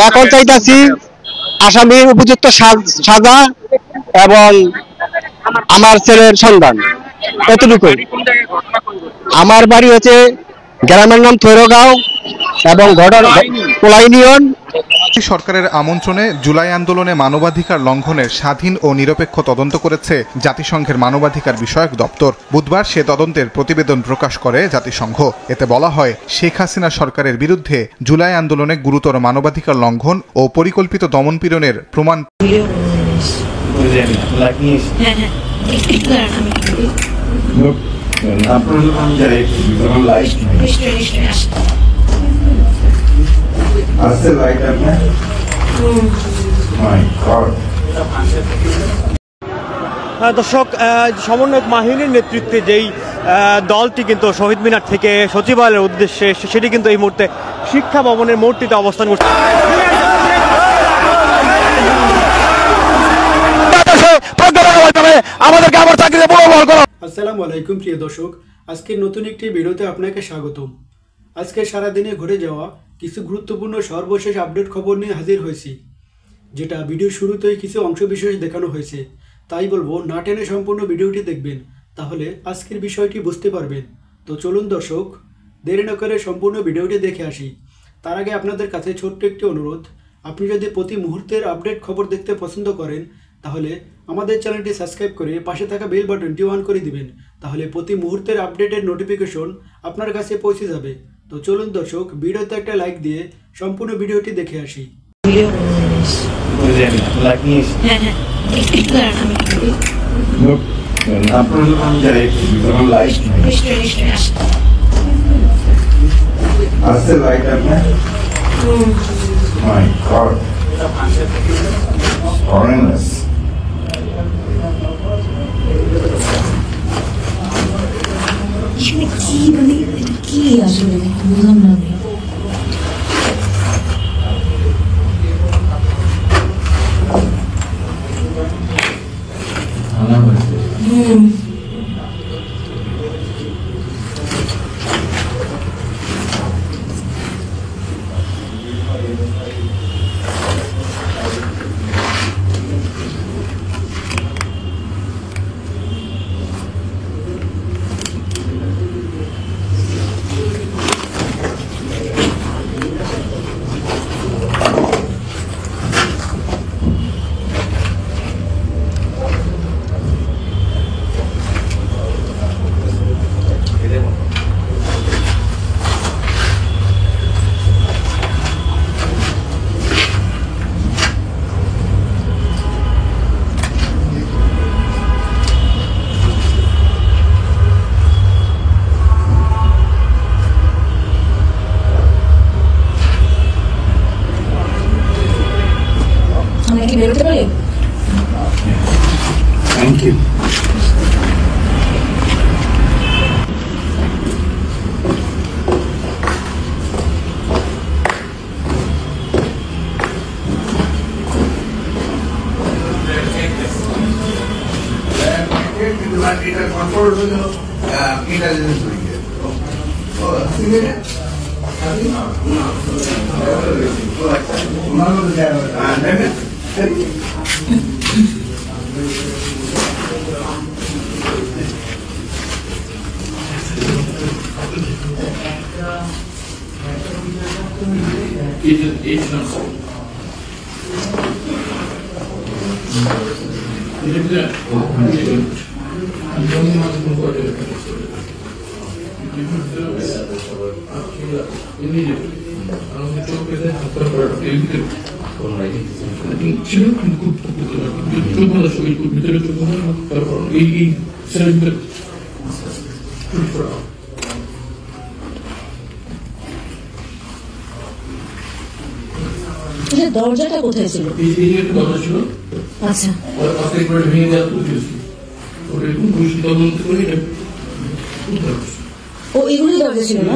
এখন চাইতাছি আসামির উপযুক্ত সাজা এবং আমার ছেলের সন্ধান, এতটুকুই। আমার বাড়ি হচ্ছে গ্রামের নাম থৈরগাঁও এবং কোলাই ইউনিয়ন। সরকারের আমন্ত্রণে জুলাই আন্দোলনে মানবাধিকার লঙ্ঘনের স্বাধীন ও নিরপেক্ষ তদন্ত করেছে জাতিসংঘের মানবাধিকার বিষয়ক দপ্তর। বুধবার সে তদন্তের প্রতিবেদন প্রকাশ করে জাতিসংঘ। এতে বলা হয়, শেখ হাসিনা সরকারের বিরুদ্ধে জুলাই আন্দোলনে গুরুতর মানবাধিকার লঙ্ঘন ও পরিকল্পিত দমনপীড়নের প্রমাণ দর্শক, সমন্বয়ক মাহিনীর নেতৃত্বে যেই দলটি কিন্তু শহীদ মিনার থেকে সচিবালয়ের উদ্দেশ্যে সেটি কিন্তু এই মুহূর্তে শিক্ষা ভবনের মোড়টিতে অবস্থান করছে। আসসালামু আলাইকুম প্রিয় দর্শক, আজকের নতুন একটি ভিডিওতে আপনাকে স্বাগতম। আজকে সারাদিনে ঘটে যাওয়া কিছু গুরুত্বপূর্ণ সর্বশেষ আপডেট খবর নিয়ে হাজির হয়েছি, যেটা ভিডিও শুরুতেই কিছু অংশ বিশেষ দেখানো হয়েছে। তাই বলবো, না টেনে সম্পূর্ণ ভিডিওটি দেখবেন, তাহলে আজকের বিষয়টি বুঝতে পারবেন। তো চলুন দর্শক, দেরি না করে সম্পূর্ণ ভিডিওটি দেখে আসি। তার আগে আপনাদের কাছে ছোট্ট একটি অনুরোধ, আপনি যদি প্রতি মুহূর্তের আপডেট খবর দেখতে পছন্দ করেন, তাহলে আমাদের চ্যানেলটি সাবস্ক্রাইব করে পাশে থাকা বেল বাটনটি অন করে দিবেন। তাহলে প্রতি মুহূর্তের আপডেটের নোটিফিকেশন আপনার কাছে পৌঁছে যাবে। তো চলুন দর্শক, ভিডিওতে একটা লাইক দিয়ে সম্পূর্ণ ভিডিওটি দেখে আসি। কি আসলে বুঝলাম না। বেরোতে পারি? Thank you. দরজাটা কোথায় ছিল? দরজা ছিল। আচ্ছা, ভেঙে দেওয়া ও এগুলি দরজা ছিল না?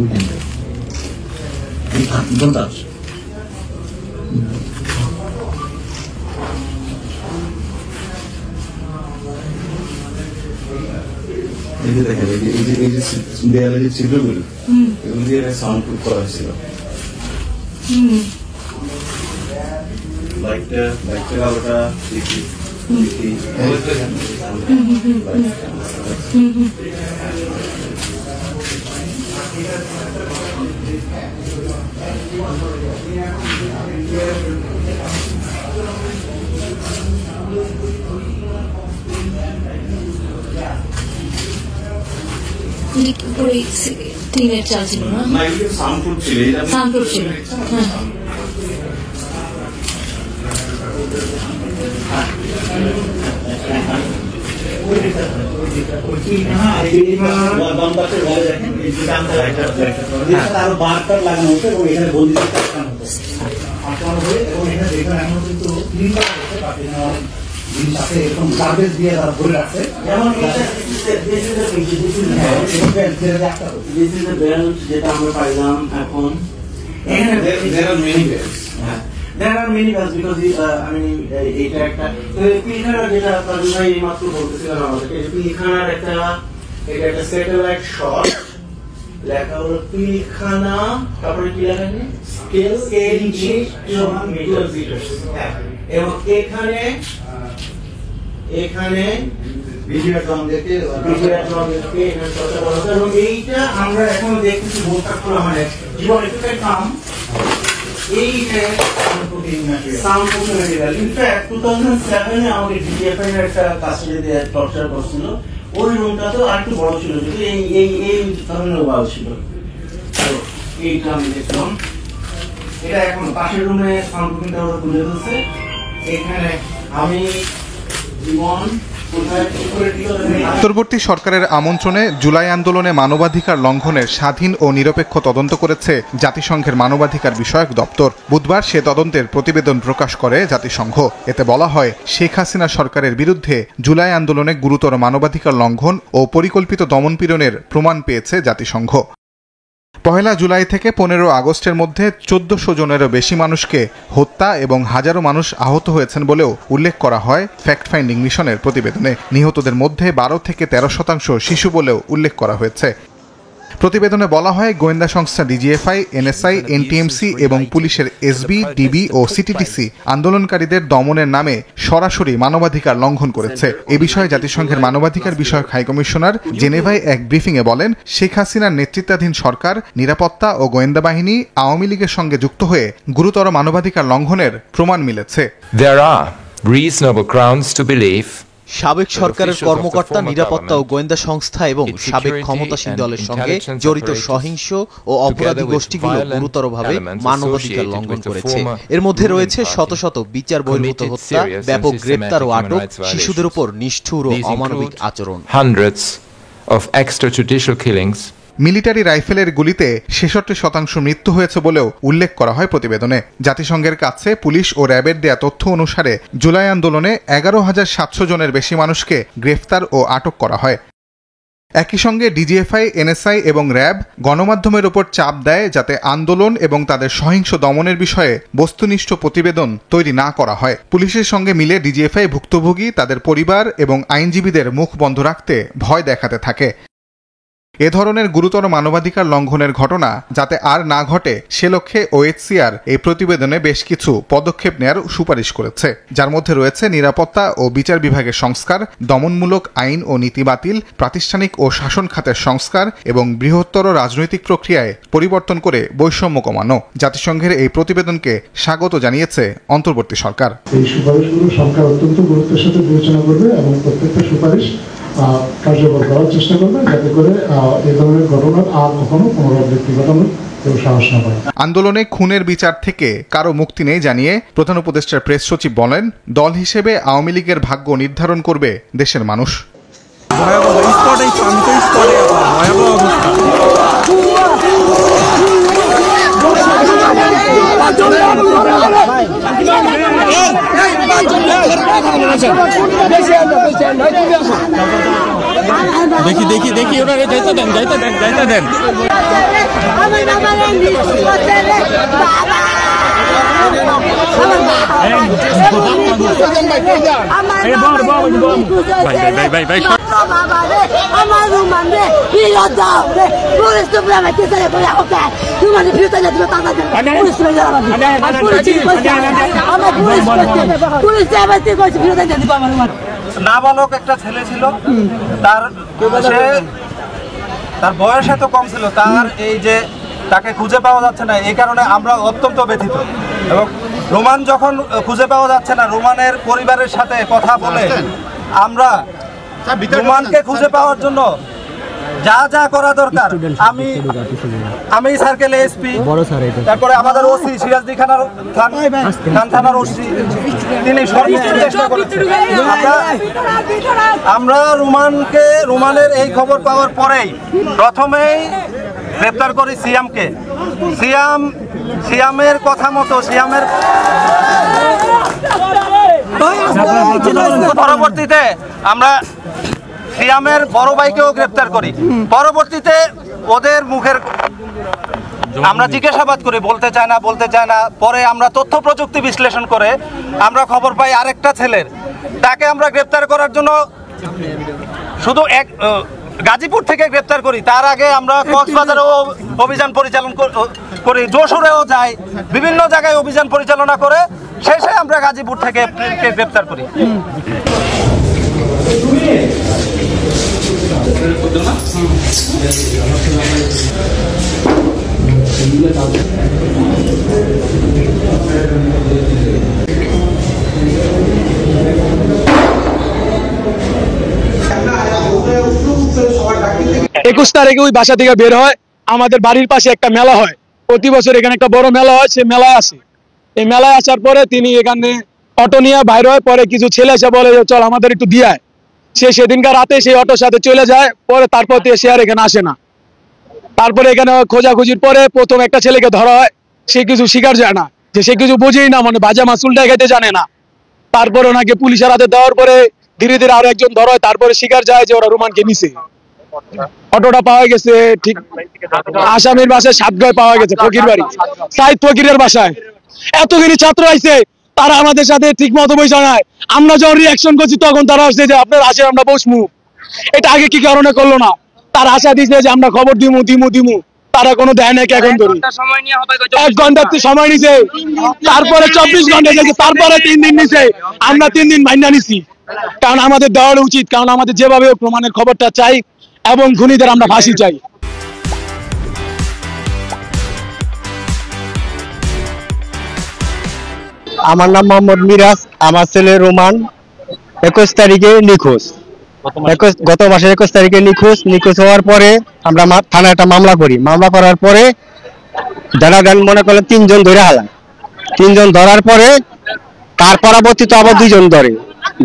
ওইখানটা দন্তাস এই যে দেখেন এই যে দেয়ালে যে ছিদ্রগুলো এগুলো দিয়ে সাউন্ড প্রুফ করা হয়েছিল। লাইটটা আলোটা দেখি টিনের চাল ছিল না, সাউন্ডপ্রুফ ছিল। সাউন্ডপ্রুফ ছিল। আরো বারবার লাগানো হতো এবং এখানে বন্দি আটকানো হয়ে এবং এখানে দেখবেন এখন কিন্তু জিনিস আছে এরকম গার্বেজ দিয়ে তারা ভরে রাখছে। যেমন যেটা আমরা পাইলাম এখন এখানে There are many wells because এটা একটা পিখানা যেটা ভাই মাত্র বলতেছিলাম আমাদেরকে পিখানার এটা একটা স্যাটেলাইট শট লেখা হলো পিখানা, তারপরে কি লেখা নেই স্কেল মিটার এবং এখানে এবং এইটা আমরা এখন দেখতেছি বোলটা খোলা মানে জীবন একটু কাম আমাকে ডিজিএফআই এর একটা কাস্টডি দিয়ে টর্চার করছিল। ওই রুমটা তো আর একটু বড় ছিল, যদি এই ধরনের ওয়াল ছিল। তো এইটা আমি দেখলাম, এটা এখন পাশের রুমে সাউন্ড ওরা তুলে দিচ্ছে। এখানে আমি জীবন অন্তর্বর্তী সরকারের আমন্ত্রণে জুলাই আন্দোলনে মানবাধিকার লঙ্ঘনের স্বাধীন ও নিরপেক্ষ তদন্ত করেছে জাতিসংঘের মানবাধিকার বিষয়ক দপ্তর। বুধবার সে তদন্তের প্রতিবেদন প্রকাশ করে জাতিসংঘ। এতে বলা হয়, শেখ হাসিনা সরকারের বিরুদ্ধে জুলাই আন্দোলনে গুরুতর মানবাধিকার লঙ্ঘন ও পরিকল্পিত দমনপীড়নের প্রমাণ পেয়েছে জাতিসংঘ। 1 জুলাই থেকে 15 আগস্টের মধ্যে 1400 জনেরও বেশি মানুষকে হত্যা এবং হাজারো মানুষ আহত হয়েছেন বলেও উল্লেখ করা হয় ফ্যাক্ট ফাইন্ডিং মিশনের প্রতিবেদনে। নিহতদের মধ্যে 12 থেকে 13% শিশু বলেও উল্লেখ করা হয়েছে। প্রতিবেদনে বলা হয়, গোয়েন্দা সংস্থা ডিজিএফআই, এনএসআই, এনটিএমসি এবং পুলিশের এসবি, ডিবি ও সিটিটিসি আন্দোলনকারীদের দমনের নামে সরাসরি মানবাধিকার লঙ্ঘন করেছে। এ বিষয়ে জাতিসংঘের মানবাধিকার বিষয়ক হাইকমিশনার জেনেভায় এক ব্রিফিংয়ে বলেন, শেখ হাসিনার নেতৃত্বাধীন সরকার নিরাপত্তা ও গোয়েন্দা বাহিনী আওয়ামী লীগের সঙ্গে যুক্ত হয়ে গুরুতর মানবাধিকার লঙ্ঘনের প্রমাণ মিলেছে। There are reasonable grounds to believe সাবেক সরকারের কর্মকর্তা, নিরাপত্তা ও গোয়েন্দা সংস্থা এবং সাবেক ক্ষমতাসীন দলের সঙ্গে জড়িত সহিংস ও অপরাধী গোষ্ঠীগুলো গুরুতরভাবে মানবাধিকার লঙ্ঘন করেছে। এর মধ্যে রয়েছে শত শত বিচার বহির্ভূত হত্যা, ব্যাপক গ্রেপ্তার ও আটক, শিশুদের উপর নিষ্ঠুর ও অমানবিক আচরণ। Hundreds of extrajudicial killings. Military রাইফেলের গুলিতে 66% মৃত্যু হয়েছে বলেও উল্লেখ করা হয় প্রতিবেদনে। জাতিসংঘের কাছে পুলিশ ও র্যাবের দেয়া তথ্য অনুসারে জুলাই আন্দোলনে 11,700 জনের বেশি মানুষকে গ্রেফতার ও আটক করা হয়। একই সঙ্গে ডিজিএফআই, এনএসআই এবং র্যাব গণমাধ্যমের উপর চাপ দেয় যাতে আন্দোলন এবং তাদের সহিংস দমনের বিষয়ে বস্তুনিষ্ঠ প্রতিবেদন তৈরি না করা হয়। পুলিশের সঙ্গে মিলে ডিজিএফআই ভুক্তভোগী, তাদের পরিবার এবং আইনজীবীদের মুখ বন্ধ রাখতে ভয় দেখাতে থাকে। এ ধরনের গুরুতর মানবাধিকার লঙ্ঘনের ঘটনা যাতে আর না ঘটে সে লক্ষ্যে ওএইচসিআর এই প্রতিবেদনে বেশ কিছু পদক্ষেপ নেয়ার সুপারিশ করেছে, যার মধ্যে রয়েছে নিরাপত্তা ও বিচার বিভাগের সংস্কার, দমনমূলক আইন ও নীতি বাতিল, প্রাতিষ্ঠানিক ও শাসন খাতের সংস্কার এবং বৃহত্তর রাজনৈতিক প্রক্রিয়ায় পরিবর্তন করে বৈষম্য কমানো। জাতিসংঘের এই প্রতিবেদনকে স্বাগত জানিয়েছে অন্তর্বর্তী সরকার। এই সুপারিশগুলো সরকার অত্যন্ত গুরুত্বের সাথে বিবেচনা করবে এবং প্রত্যেকটা সুপারিশ কার্যকর করার চেষ্টা করবে যাতে করে এই ধরনের ঘটনার আর কখনো পুনরাবৃত্তি ঘটানোর কেউ সাহস না পায়। আন্দোলনে খুনের বিচার থেকে কারো মুক্তি নেই জানিয়ে প্রধান উপদেষ্টার প্রেস সচিব বলেন, দল হিসেবে আওয়ামী লীগের ভাগ্য নির্ধারণ করবে দেশের মানুষ। দেখি ওনারা নাবালক একটা ছেলে ছিল, তার বয়স এত কম ছিল, তার এই যে তাকে খুঁজে পাওয়া যাচ্ছে না, এই কারণে আমরা অত্যন্ত ব্যথিত। এবং রোমান যখন খুঁজে পাওয়া যাচ্ছে না, রোমানের পরিবারের সাথে কথা বলে আমরা রোমানকে খুঁজে পাওয়ার জন্য যা যা করা দরকার আমি সার্কেল এসপি, তারপরে আমাদের ওসি সিরাজদি থানার ওসি, তিনি সর্বোচ্চ চেষ্টা করেছেন। আমরা রোমানের এই খবর পাওয়ার পরেই প্রথমেই গ্রেপ্তার করি সিয়ামকে। সিয়ামের কথা মতো পরবর্তীতে আমরা সিয়ামের বড় ভাইকেও গ্রেপ্তার করি। পরবর্তীতে ওদের মুখের আমরা জিজ্ঞাসাবাদ করি, বলতে চায় না। পরে আমরা তথ্য প্রযুক্তি বিশ্লেষণ করে আমরা খবর পাই আরেকটা ছেলের, তাকে আমরা গ্রেপ্তার করার জন্য শুধু গাজীপুর থেকে গ্রেপ্তার করি। তার আগে আমরা কক্সবাজারেও অভিযান পরিচালনা করি, যশোরেও যাই, বিভিন্ন জায়গায় অভিযান পরিচালনা করে শেষে আমরা গাজীপুর থেকে গ্রেপ্তার করি। একুশ তারিখে ওই বাসা থেকে বের হয়, আমাদের বাড়ির পাশে একটা মেলা হয়, প্রতি বছর এখানে একটা বড় মেলা হয়, সে মেলায় আসে। এই মেলায় আসার পরে তিনি এখানে অটো নিয়ে বাইর হয়, পরে কিছু ছেলে এসে বলে চল আমাদের একটু দিয়ায়। সে সেদিনকার রাতে সেই অটোর সাথে চলে যায়, পরে তারপর সে আর এখানে আসে না। তারপরে এখানে খোঁজাখুঁজির পরে প্রথম একটা ছেলেকে ধরা হয়, সে কিছু স্বীকার যায় না, যে সে কিছু বুঝেই না, মানে বাজা মাসুলটা খেতে জানে না। তারপরে ওনাকে পুলিশের হাতে দেওয়ার পরে ধীরে ধীরে আরো একজন ধরা হয়, তারপরে স্বীকার যায় যে ওরা রোমানকে নিছে। অটোটা পাওয়া গেছে ঠিক আসামির বাসায় সাতগাঁয় পাওয়া গেছে, ফকির বাড়ি সাইদ ফকিরের বাসায়। এতগুলি ছাত্র আইছে, তারা আমাদের সাথে ঠিক মতো বসে নাই। আমরা যখন রিয়াকশন করছি তখন তারা আসছে যে আপনার আসেন আমরা বসবো। এটা আগে কি কারণে করলো না? তার আশা দিচ্ছে যে আমরা খবর দিমু, তারা কোনো দেয় নাকি। এখন ধরি 1 ঘন্টা সময় নিছে, তারপরে 24 ঘন্টা গেছে, তারপরে 3 দিন নিছে। আমরা 3 দিন মাইনা নিছি, কারণ আমাদের দেওয়া উচিত, কারণ আমাদের যেভাবে প্রমাণের খবরটা চাই এবং খুনিদের আমরা ফাঁসি চাই। আমার নাম মোহাম্মদ মিরাজ, আমার ছেলে রোমান 21 তারিখে নিখোঁজ। গত মাসের 21 তারিখে নিখোঁজ হওয়ার পরে আমরা থানায় একটা মামলা করি। মামলা করার পরে দাঁড়াগান মনে করলেন 3 জন ধরে হালান। 3 জন ধরার পরে তার পরবর্তীতে আবার 2 জন ধরে।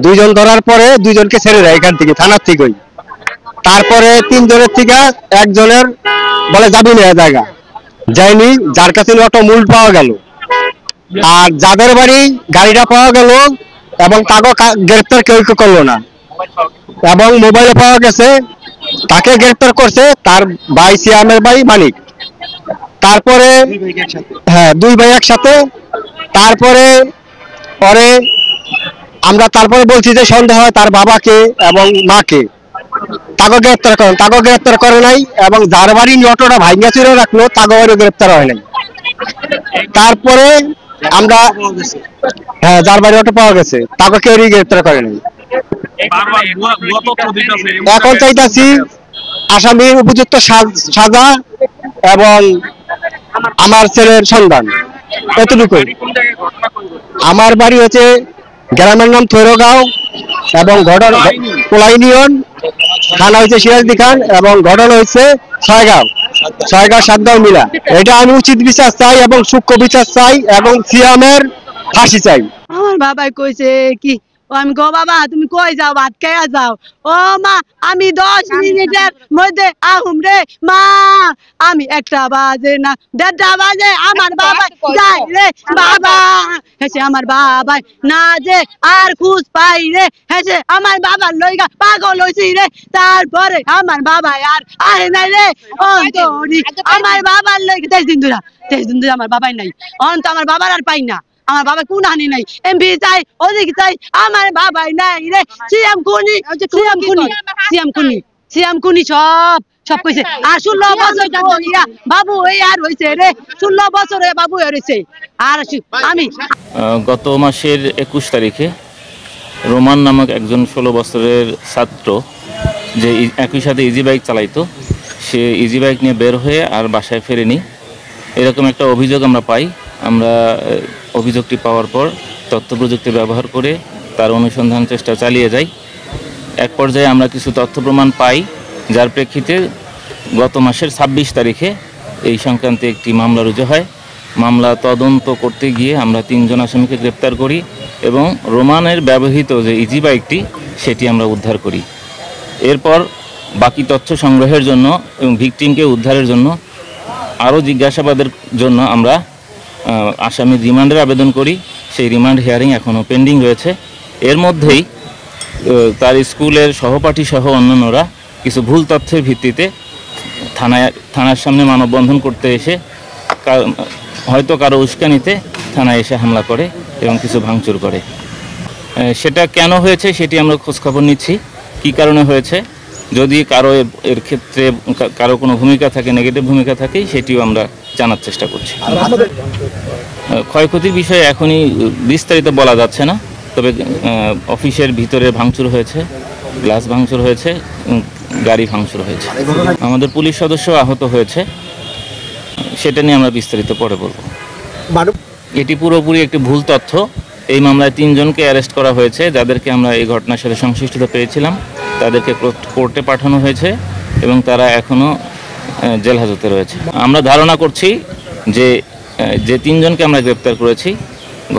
2 জন ধরার পরে 2 জনকে ছেড়ে দেয় এখান থেকে, থানার থেকেই। তারপরে 3 জনের থেকে একজনের বলে যাবি না জায়গা যায়নি, যার কাছে অটো মূল পাওয়া গেল। আর যাদের বাড়ি গাড়িটা পাওয়া গেল এবং তাকে গ্রেপ্তার কেউ করলো না, এবং মোবাইলে পাওয়া গেছে তাকে গ্রেপ্তার করছে তার ভাই সিয়ামের ভাই মানিক। তারপরে 2 ভাই একসাথে। তারপরে আমরা বলছি যে সন্দেহ হয় তার বাবাকে এবং মাকে, তাকে গ্রেপ্তার করে নাই। এবং যার বাড়ি অটোটা ভাঙ্গা চুরে রাখলো তাকে বাড়ি গ্রেপ্তার হয় নাই। তারপরে আমরা যার বাড়ি অটো পাওয়া গেছে তাকে কেউ গ্রেপ্তার করে নাই। এখন চাইতাছি আসামির উপযুক্ত সাজা এবং আমার ছেলের সন্ধান, এতটুকুই। আমার বাড়ি হচ্ছে গ্রামের নাম থৈরগাঁও এবং কোলা ইউনিয়ন, থানা হচ্ছে সিরাজদি খান এবং ঘটনা হচ্ছে ছয়গাঁও 7গাঁও মিলা। এটা আমি উচিত বিচার চাই এবং সূক্ষ্ম বিচার চাই এবং সিয়ামের ফাঁসি চাই। আমার বাবাই কইছে কি, আমি গো বাবা তুমি কই যাও, ভাত খাইয়া যাও। ও মা আমি 10 মিনিটের মধ্যে আহুম রে মা, আমি 1টা বাজে না 1:30টা বাজে আমার বাবা যাই রে বাবা হেসে আমার বাবাই না যে আর খুঁজ পাই রে হেসে আমার বাবার লইগা পাগল হইছি রে তারপরে আমার বাবা আর আরে নাই রে অন্তরি আমার বাবার লইগা 23 দিন ধরে আমার বাবাই নাই অন্ত আমার বাবার আর পাই না আমার বাবা কোন হানি নাই এমপি চাই ওদিকে চাই আমার বাবাই নাই রে সিএম কুনি সব কইছে আর 16 বছর ধরিয়া বাবু এই আর হইছে রে 16 বছরে বাবু হইছে আর আমি গত মাসের 21 তারিখে রোমান নামক একজন 16 বছরের ছাত্র যে একই সাথে ইজি বাইক চালাইতো সে ইজি বাইক নিয়ে বের হয়ে আর বাসায় ফেরেনি এরকম একটা অভিযোগ আমরা পাই আমরা অভিযোগটি পাওয়ার পর তথ্য প্রযুক্তি ব্যবহার করে তার অনুসন্ধান চেষ্টা চালিয়ে যাই এক পর্যায়ে আমরা কিছু তথ্য প্রমাণ পাই যার প্রেক্ষিতে গত মাসের 26 তারিখে এই সংক্রান্তে একটি মামলা রুজু হয় মামলা তদন্ত করতে গিয়ে আমরা 3 জন আসামিকে গ্রেপ্তার করি এবং রোমানের ব্যবহৃত যে ইজি বাইকটি সেটি আমরা উদ্ধার করি এরপর বাকি তথ্য সংগ্রহের জন্য এবং ভিকটিমকে উদ্ধারের জন্য আরও জিজ্ঞাসাবাদের জন্য আমরা আসামির রিমান্ডের আবেদন করি সেই রিমান্ড হিয়ারিং এখনও পেন্ডিং রয়েছে এর মধ্যেই তার স্কুলের সহপাঠী সহ অন্যান্যরা কিছু ভুল তথ্যের ভিত্তিতে থানার সামনে মানববন্ধন করতে এসে হয়তো কারো উস্কানিতে থানায় এসে হামলা করে এবং কিছু ভাঙচুর করে সেটা কেন হয়েছে সেটি আমরা খোঁজখবর নিচ্ছি কী কারণে হয়েছে যদি কারো এর ক্ষেত্রে কারো কোনো ভূমিকা থাকে নেগেটিভ ভূমিকা থাকে সেটিও আমরা জানার চেষ্টা করছি ক্ষয়ক্ষতির বিষয়ে এখনই বিস্তারিত বলা যাচ্ছে না তবে অফিসের ভিতরে ভাঙচুর হয়েছে গ্লাস ভাঙচুর হয়েছে গাড়ি ভাঙচুর হয়েছে আমাদের পুলিশ সদস্য আহত হয়েছে সেটা নিয়ে আমরা বিস্তারিত পরে বলবো এটি পুরোপুরি একটি ভুল তথ্য এই মামলায় 3 জনকে অ্যারেস্ট করা হয়েছে যাদেরকে আমরা এই ঘটনার সাথে সংশ্লিষ্টতা পেয়েছিলাম তাদেরকে কোর্টে পাঠানো হয়েছে এবং তারা এখনও জেল হাজতে রয়েছে আমরা ধারণা করছি যে 3 জনকে আমরা গ্রেপ্তার করেছি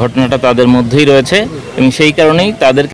ঘটনাটা তাদের মধ্যেই রয়েছে এবং সেই কারণেই তাদের